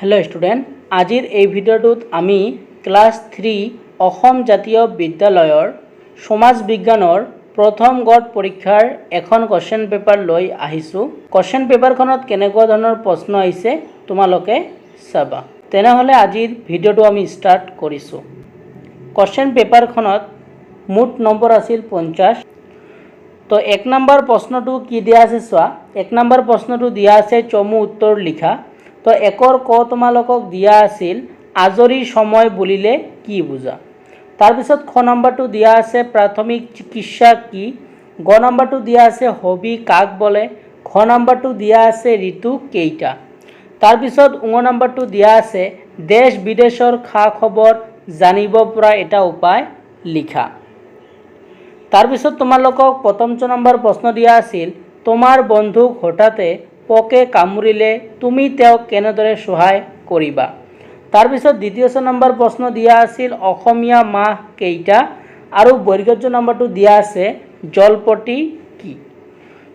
Hello student आजिर এই ভিডিওটোত আমি class 3 Assam জাতীয় বিদ্যালয়ৰ সমাজ বিজ্ঞানৰ প্ৰথম গড় পৰীক্ষাৰ এখন কোৱেশ্চন পেপাৰ লৈ আহিছো। কোৱেশ্চন পেপাৰখনত কেনেকুৱা ধৰণৰ প্ৰশ্ন আহিছে তোমালোকে চাবা। তেনেহলে আজিৰ ভিডিওটো আমি ষ্টাৰ্ট কৰিছো। কোৱেশ্চন পেপাৰখনত মুঠ নম্বৰ আছিল 50। তো 1 নম্বৰ প্ৰশ্নটো কি দিয়া আছে চোৱা। 1 নম্বৰ প্ৰশ্নটো দিয়া আছে চমু উত্তৰ লিখা। তো একৰ ক তোমালোকক দিয়া আছিল আজৰি সময় বুলিলে কি বুজা। তাৰ পিছত খ নম্বৰটো দিয়া আছে প্ৰাথমিক চিকিৎসা কি। গ নম্বৰটো দিয়া আছে হবি কাক বলে। খ নম্বৰটো দিয়া আছে ঋতু কেইটা। তাৰ পিছত উ নম্বৰটো দিয়া আছে দেশ বিদেশৰ খা খবৰ জানিব পৰা এটা উপায় লিখা। তাৰ পিছত তোমালোকক প্ৰথম নম্বৰ প্ৰশ্ন দিয়া আছিল তোমাৰ বন্ধুক হঠাতে পোকে কামুৰিলে তুমি তেওঁক কেনেদৰে সহায় কৰিবা। তাৰ পিছত দ্বিতীয় নম্বৰ প্ৰশ্ন দিয়া আছিল অসমীয়া মাহ কেইটা আৰু বৰ্গীয় নম্বৰটো দিয়া আছে জলপতি কি।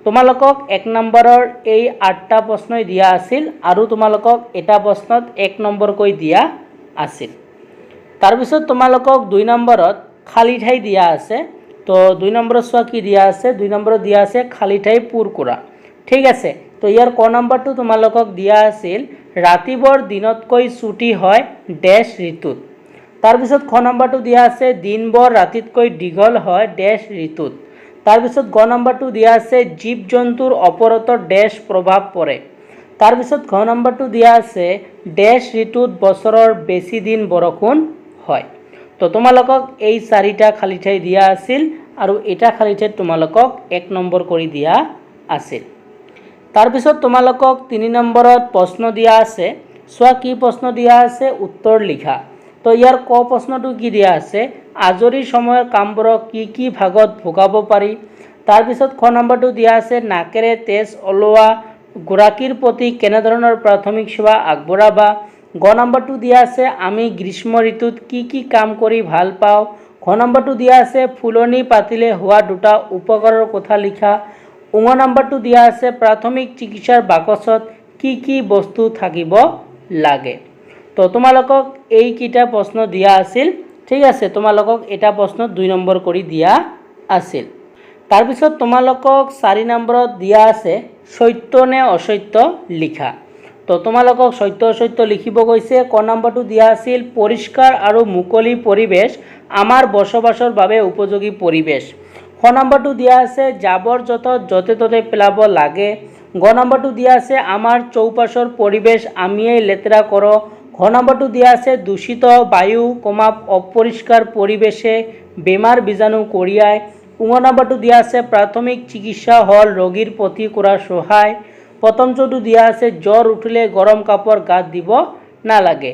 তোমালোকক 1 নম্বৰৰ এই 8টা প্ৰশ্নই দিয়া আছিল আৰু তোমালোকক এটা প্ৰশ্নত 1 নম্বৰকৈ দিয়া আছিল। তাৰ পিছত তোমালোকক 2 নম্বৰত খালি ঠাই দিয়া আছে। তো 2 নম্বৰত চোৱা কি দিয়া আছে। 2 নম্বৰত দিয়া আছে খালি ঠাই পূৰ কৰা। ঠিক আছে। তো ইয়াৰ ক নম্বৰটো তোমালোকক দিয়া আছিল ৰাতিবৰ দিনতকৈ ছুটি হয় ডেশ ঋতুত। তাৰ পিছত খ নম্বৰটো দিয়া আছে দিনবৰ ৰাতিতকৈ দীঘল হয় ডেশ ঋতুত। তাৰ পিছত গ নম্বৰটো দিয়া আছে জীৱ জন্তুৰ ওপৰত ডেশ প্ৰভাৱ পৰে। তাৰ পিছত ঘ নম্বৰটো দিয়া আছে ডেশ ঋতুত বছৰৰ বেছি দিন বৰষুণ হয়। তো তোমালোকক এই 4টা খালি ঠাই দিয়া আছিল আৰু এটা খালি ঠাইত তোমালোকক 1 নম্বৰ কৰি দিয়া আছিল। তাৰ পিছত তোমালোকক 3 নম্বৰত প্ৰশ্ন দিয়া আছে। চোৱা কি প্ৰশ্ন দিয়া আছে উত্তৰ লিখা। তো ইয়াৰ ক প্ৰশ্নটো কি দিয়া আছে আজৰি সময়ৰ কামবোৰক কি ভাগত ভগাব পাৰি। তাৰ পিছত খ নম্বৰটো দিয়া আছে নাকেৰে তেজ ওলোৱা গৰাকীৰ প্ৰতি কেনেধৰণৰ প্ৰাথমিক সেৱা আগবঢ়াবা। গ নম্বৰটো দিয়া আছে আমি গ্ৰীষ্ম ঋতুত কি কাম কৰি ভাল পাওঁ। ঘ নম্বৰটো দিয়া আছে ফুলনি পাতিলে হোৱা দুটা উপকাৰৰ কথা লিখা। উ নম্বৰটো দিয়া আছে প্ৰাথমিক চিকিৎসাৰ বাকচত কি বস্তু থাকিব লাগে। তো তোমালোকক এইকেইটা প্ৰশ্ন দিয়া আছিল। ঠিক আছে। তোমালোকক এটা প্ৰশ্ন 2 নম্বৰ কৰি দিয়া আছিল। তাৰ পিছত তোমালোকক 4 নম্বৰত দিয়া আছে সত্য নে অসত্য লিখা। তো তোমালোকক সত্য অসত্য লিখিব কৈছে। ক নম্বৰটো দিয়া আছিল পৰিষ্কাৰ আৰু মুকলি পৰিবেশ আমাৰ বসবাসৰ বাবে উপযোগী পৰিবেশ। খ নম্বৰটো দিয়া আছে জাবৰ জোথৰ য'তে ত'তে পেলাব লাগে। গ নম্বৰটো দিয়া আছে আমাৰ চৌপাশৰ পৰিবেশ আমিয়েই লেতেৰা কৰোঁ। ঘ নম্বৰটো দিয়া আছে দূষিত বায়ু অপৰিষ্কাৰ পৰিবেশে বেমাৰ বীজাণু কৰিয়ায়। উ নম্বৰটো দিয়া আছে প্ৰাথমিক চিকিৎসা হল ৰোগীৰ প্ৰতি কৰা সহায়। প্ৰথমটো দিয়া আছে জ্বৰ উঠিলে গৰম কাপড় গাত দিব নালাগে।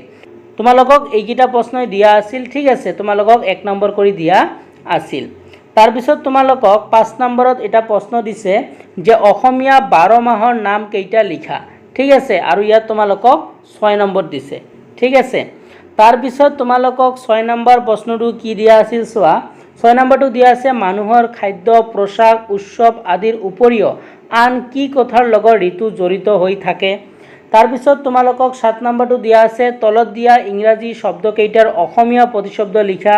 তোমালোকক এইকেইটা প্ৰশ্নই দিয়া আছিল। ঠিক আছে। তোমালোকক 1 নম্বৰ কৰি দিয়া আছিল। তাৰ পিছত তোমালোকক 5 নম্বৰত এটা প্ৰশ্ন দিছে যে অসমীয়া 12 মাহৰ নাম কেইটা লিখা। ঠিক আছে। আৰু ইয়াত তোমালোকক 6 নম্বৰ দিছে। ঠিক আছে। তাৰ পিছত তোমালোকক 6 নম্বৰ প্ৰশ্নটো কি দিয়া আছিল চোৱা। 6 নম্বৰটো দিয়া আছে মানুহৰ খাদ্য পোশাক উৎসৱ আদিৰ উপৰিও আন কি কথাৰ লগত ঋতু জড়িত হৈ থাকে। তাৰ পিছত তোমালোকক 7 নম্বৰটো দিয়া আছে তলত দিয়া ইংৰাজী শব্দকেইটাৰ অসমীয়া প্ৰতিশব্দ লিখা।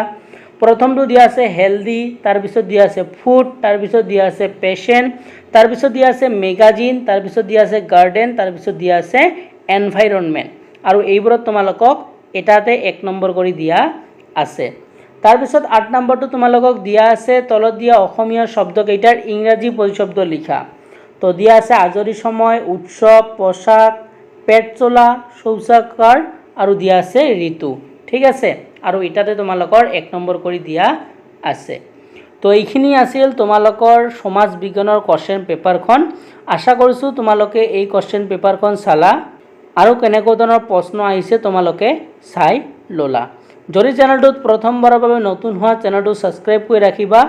প্রথমটো দিয়া আছে হেলদি। তার পিছত দিয়া আছে ফুড। তার পিছত দিয়া আছে পেশেন্ট। তার পিছত দিয়া আছে মেগাজিন। তার পিছত দিয়া আছে গার্ডেন। তার পিছত দিয়া আছে এনভাইরনমেন্ট। আৰু এইবোৰত তোমালোকক এটাতে 1 নম্বৰ কৰি দিয়া আছে। তাৰ পিছত 8 নম্বৰটো তোমালোকক দিয়া আছে তলত দিয়া অসমীয়া শব্দকেইটাৰ ইংৰাজী প্ৰতিশব্দ লিখা। তো দিয়া আছে আজৰি সময় উৎসৱ পোশাক পেট চলা শৌচাগাৰ আৰু দিয়া আছে ঋতু। ঠিক আছে। আৰু এটাতে তোমালোকৰ 1 নম্বৰ কৰি দিয়া আছে। তো এইখিনি আছিল তোমালোকৰ সমাজ বিজ্ঞানৰ কোৱেশ্চন পেপাৰখন। আশা কৰিছোঁ তোমালোকে এই কোৱেশ্চন পেপাৰখন চালা আৰু কেনেকুৱা ধৰণৰ প্ৰশ্ন আহিছে তোমালোকে চাই ল'লা। যদি চেনেলটোত প্ৰথমবাৰৰ বাবে নতুন হোৱা চেনেলটো ছাবস্ক্ৰাইব কৰি ৰাখিবা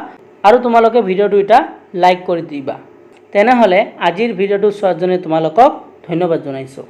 আৰু তোমালোকে ভিডিঅ'টো এটা লাইক কৰি দিবা। তেনেহ'লে আজিৰ ভিডিঅ'টো চোৱাৰ জন্য তোমালোকক ধন্যবাদ জনাইছোঁ।